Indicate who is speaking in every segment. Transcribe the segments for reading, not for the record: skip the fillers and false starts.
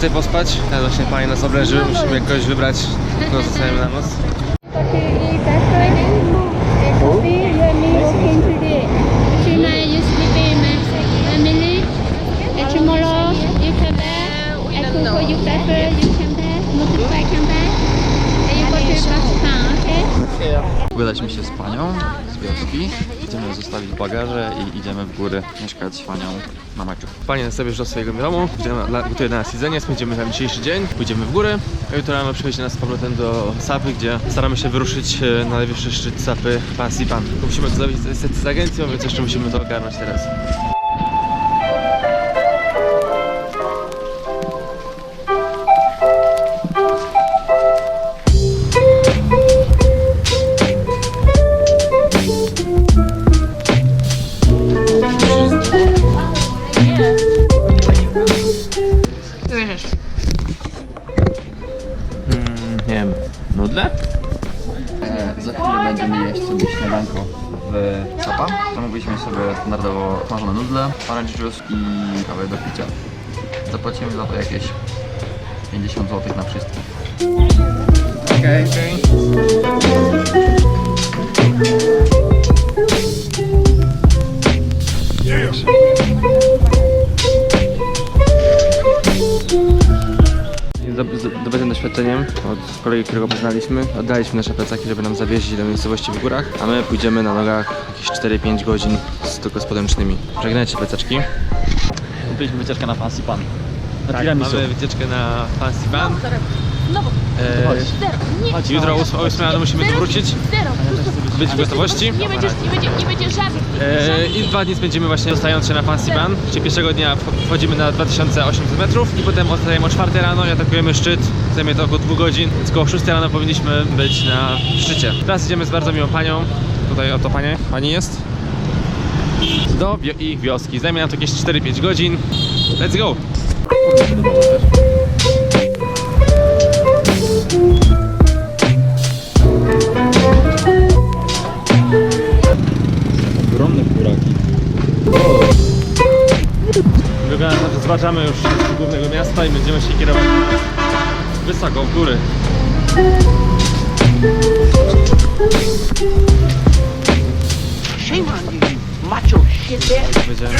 Speaker 1: Chcę pospać, ale właśnie pani nas oblężyły, musimy jakoś wybrać, no zostajemy na noc.
Speaker 2: Ugadaliśmy się z panią z wioski, chcemy zostawić bagaże i idziemy w góry mieszkać z panią na meczu.
Speaker 1: Pani nas zabierze do swojego domu, gotuje dla nas jedzenie, spędzimy tam dzisiejszy dzień, pójdziemy w góry, a jutro rano przyjedzie nas z powrotem do Sapy, gdzie staramy się wyruszyć na najwyższy szczyt Sapy Fancy Pan. Musimy to zrobić z agencją, więc jeszcze musimy to ogarnąć teraz.
Speaker 2: Nie wiem, nudle? Za chwilę będziemy jeść sobie śniadanko w Sapa. Zamówiliśmy sobie standardowo smażone nudle, orange juice i kawę do picia. Zapłacimy za to jakieś 50 zł na wszystkich.
Speaker 1: Okej. Zdobytym doświadczeniem od kolegi, którego poznaliśmy, oddaliśmy nasze plecaki, żeby nam zawieźć do miejscowości w górach, a my pójdziemy na nogach jakieś 4-5 godzin tylko z podręcznymi. Żegnajcie plecaczki.
Speaker 2: Byliśmy wycieczkę na Fancy Pan.
Speaker 1: Tak, mamy wycieczkę na Fancy Pan. Jutro o 8 rano musimy tu wrócić, być w gotowości.
Speaker 3: Nie będzie żadnych.
Speaker 1: I 2 dni spędzimy właśnie dostając się na Fancy Ban, czyli pierwszego dnia wchodzimy na 2800 metrów i potem ostajemy o 4 rano i atakujemy szczyt. Zajmie to około 2 godzin, więc około 6 rano powinniśmy być na szczycie. Teraz idziemy z bardzo miłą panią, tutaj oto pani jest, do ich wioski. Zajmie nam to jakieś 4-5 godzin. Let's go!
Speaker 2: Ogromne kuraki.
Speaker 1: Wygląda na to, że zbaczamy już z głównego miasta i będziemy się kierować wysoko w góry.
Speaker 3: Shame on you, macho shit.
Speaker 1: Będziemy...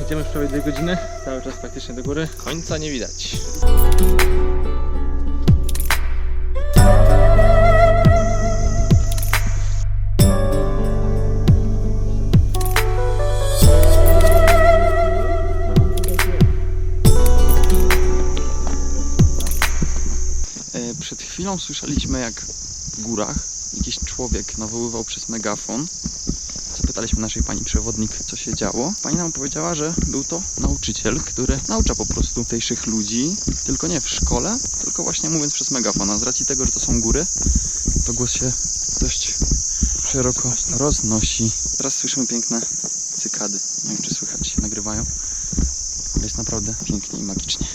Speaker 1: Idziemy już prawie 2 godziny, cały czas praktycznie do góry. Końca nie widać.
Speaker 2: Przed chwilą słyszeliśmy, jak w górach jakiś człowiek nawoływał przez megafon. Zapytaliśmy naszej pani przewodnik, co się działo. Pani nam powiedziała, że był to nauczyciel, który naucza po prostu tutejszych ludzi, tylko nie w szkole, tylko właśnie mówiąc przez megafon. A z racji tego, że to są góry, to głos się dość szeroko roznosi. Teraz słyszymy piękne cykady. Nie wiem, czy słychać, nagrywają. Jest naprawdę pięknie i magicznie.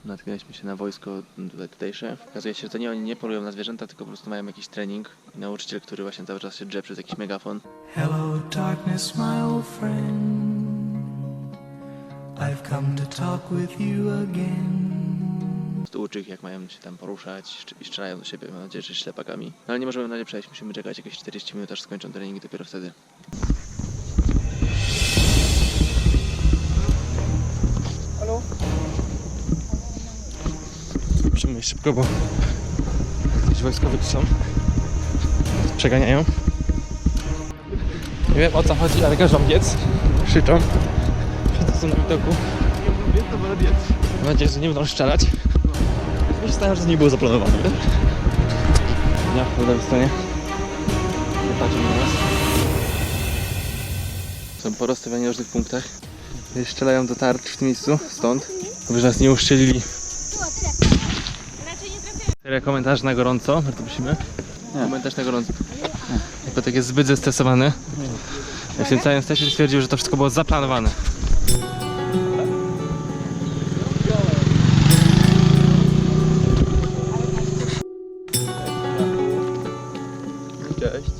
Speaker 1: Natknęliśmy się na wojsko tutejsze. Okazuje się, że to nie oni nie polują na zwierzęta, tylko po prostu mają jakiś trening. I nauczyciel, który właśnie cały czas się drze przez jakiś megafon.
Speaker 4: Hello darkness, my old friend. I've come to talk with you again.
Speaker 1: Uczy ich, jak mają się tam poruszać i strzelają do siebie, mam nadzieję, że ślepakami. No ale nie możemy na nie przejść, musimy czekać jakieś 40 minut, aż skończą treningi, dopiero wtedy.
Speaker 2: Halo?
Speaker 1: Musimy iść szybko, bo jakiś wojskowy tu są. Przeganiają. Nie wiem, o co chodzi, ale każą biec. Krzyczą. Wszyscy są na widoku. Mam nadzieję, że nie będą strzelać.
Speaker 2: Myślałem, że to nie było zaplanowane.
Speaker 1: Ja po lewej stronie. Nie patrzą na nas. Są porozstawiani w różnych punktach. Strzelają do tarcz w tym miejscu, stąd. Żeby nas nie uszczelili. Seria komentarzy na gorąco, bardzo prosimy. Komentarz na gorąco. Piotrek jest zbyt zestresowany. Ja w tym całym stresie stwierdził, że to wszystko było zaplanowane.
Speaker 2: Cześć.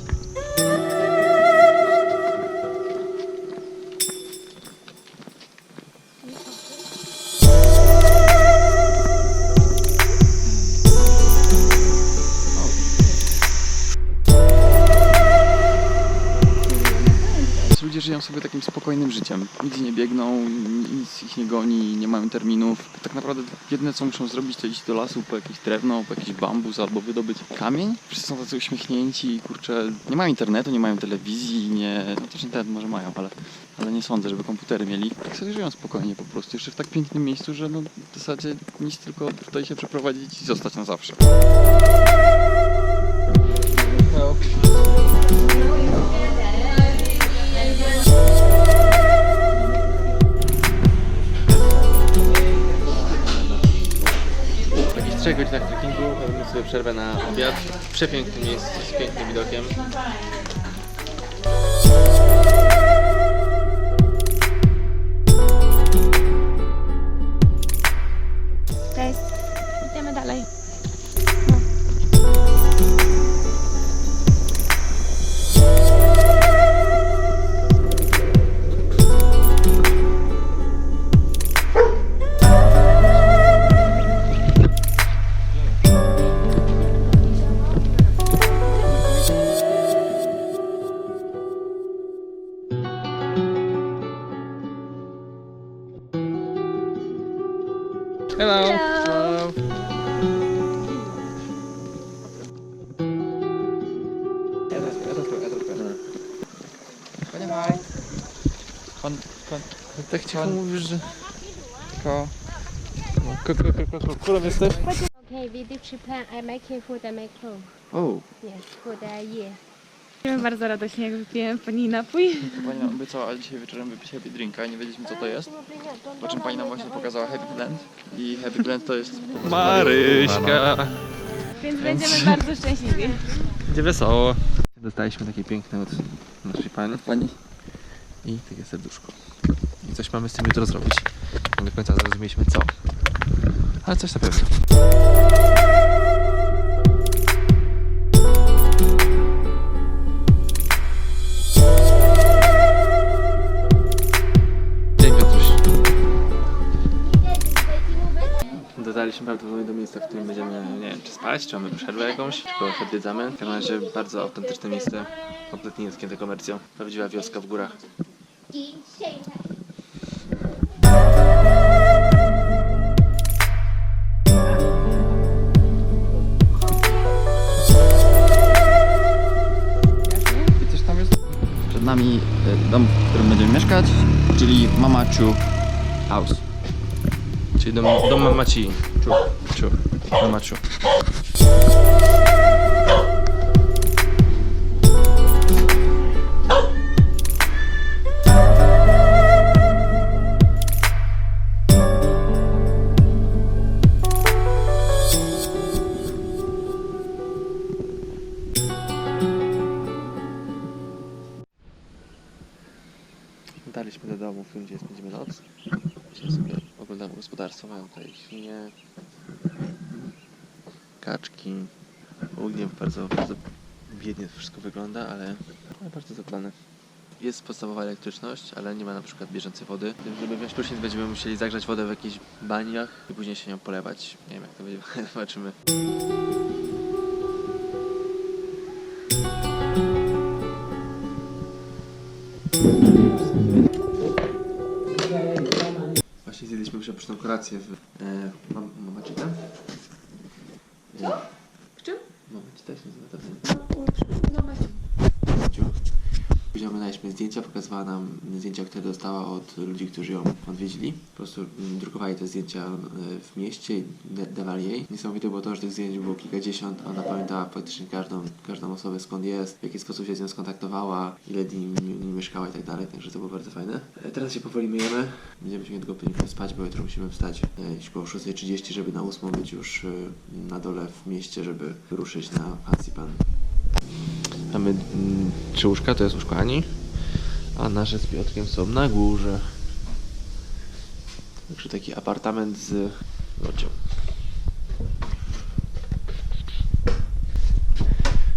Speaker 2: Ludzie żyją sobie takim spokojnym życiem. Nigdzie nie biegną, nic ich nie goni, nie mają terminów. Tak naprawdę jedyne co muszą zrobić to iść do lasu po jakieś drewno, po jakiś bambus albo wydobyć kamień. Wszyscy są tacy uśmiechnięci i kurczę, nie mają internetu, nie mają telewizji, no też internet może mają, ale nie sądzę, żeby komputery mieli. Tak sobie żyją spokojnie po prostu, jeszcze w tak pięknym miejscu, że no w zasadzie nic, tylko tutaj się przeprowadzić i zostać na zawsze.
Speaker 1: Po jakichś 3 godzinach trekkingu robimy sobie przerwę na obiad. W przepięknym miejscu, z pięknym widokiem.
Speaker 3: Cześć. Idziemy dalej.
Speaker 1: Hello!
Speaker 3: Hello.
Speaker 2: Panie Maj. Pan,
Speaker 1: Tak cicho mówisz, że...
Speaker 2: tylko...
Speaker 1: Kurą jesteś?
Speaker 5: Okay, we did prepare. I make food and make clothes.
Speaker 2: O,
Speaker 5: Yes, for the year.
Speaker 6: Bardzo radośnie, jak wypijemy pani napój.
Speaker 2: pani nam obiecała dzisiaj wieczorem wypić happy drinka i nie wiedzieliśmy co to jest. Po czym pani nam właśnie pokazała Happy Blend. I Happy Blend to jest... po prostu
Speaker 1: Maryśka!
Speaker 6: Więc będziemy bardzo szczęśliwi.
Speaker 1: Będzie wesoło. Dostaliśmy takie piękne od naszej pani. I takie serduszko. I coś mamy z tym jutro zrobić. Nie do końca zrozumieliśmy co. Ale coś na pewno. Dzień Piotruś. Dotarliśmy prawdopodobnie do miejsca, w którym będziemy, nie wiem, czy spać, czy mamy przerwę jakąś, czy go odwiedzamy. W każdym razie bardzo autentyczne miejsce, kompletnie nietknięte komercją. Prawdziwa wioska w górach.
Speaker 2: I coś tam jest? Przed nami dom, w którym będziemy mieszkać, czyli Mama Chu House.
Speaker 1: Czyli dom Mamaci. Ciu. Mamaciu. Dotarliśmy do domu, w którym gdzie spędzimy noc. Dzisiaj sobie oglądamy gospodarstwo, mają tutaj świnie, kaczki. Ogólnie bardzo biednie to wszystko wygląda, ale bardzo zadbane. Jest podstawowa elektryczność, ale nie ma na przykład bieżącej wody. Żeby wziąć prysznic, będziemy musieli zagrzać wodę w jakichś baniach i później się nią polewać. Nie wiem jak to będzie, zobaczymy. Właśnie zjedliśmy przepyszną kolację w... Macie tam? Co?
Speaker 6: W czym?
Speaker 1: Moment, tak się nazywa to. Później oglądaliśmy zdjęcia, pokazywała nam zdjęcia, które dostała od ludzi, którzy ją odwiedzili. Po prostu drukowali te zdjęcia w mieście i dawali jej. Niesamowite było to, że tych zdjęć było kilkadziesiąt. Ona pamiętała praktycznie każdą osobę, skąd jest, w jaki sposób się z nią skontaktowała, ile dni mieszkała i tak dalej, także to było bardzo fajne. Teraz się powoli myjemy. Będziemy się niedługo powinniśmy spać, bo jutro musimy wstać gdzieś koło 6:30, żeby na 8 być już na dole w mieście, żeby ruszyć na Fansipan. Mamy 3 łóżka, to jest łóżko Ani, a nasze z Piotrkiem są na górze. Także taki apartament z locią.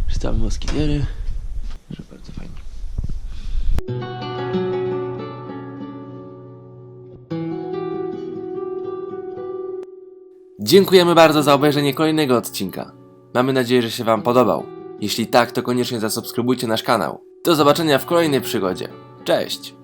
Speaker 1: Czytamy moskiniery, że bardzo fajnie.
Speaker 7: Dziękujemy bardzo za obejrzenie kolejnego odcinka. Mamy nadzieję, że się Wam podobał. Jeśli tak, to koniecznie zasubskrybujcie nasz kanał. Do zobaczenia w kolejnej przygodzie. Cześć!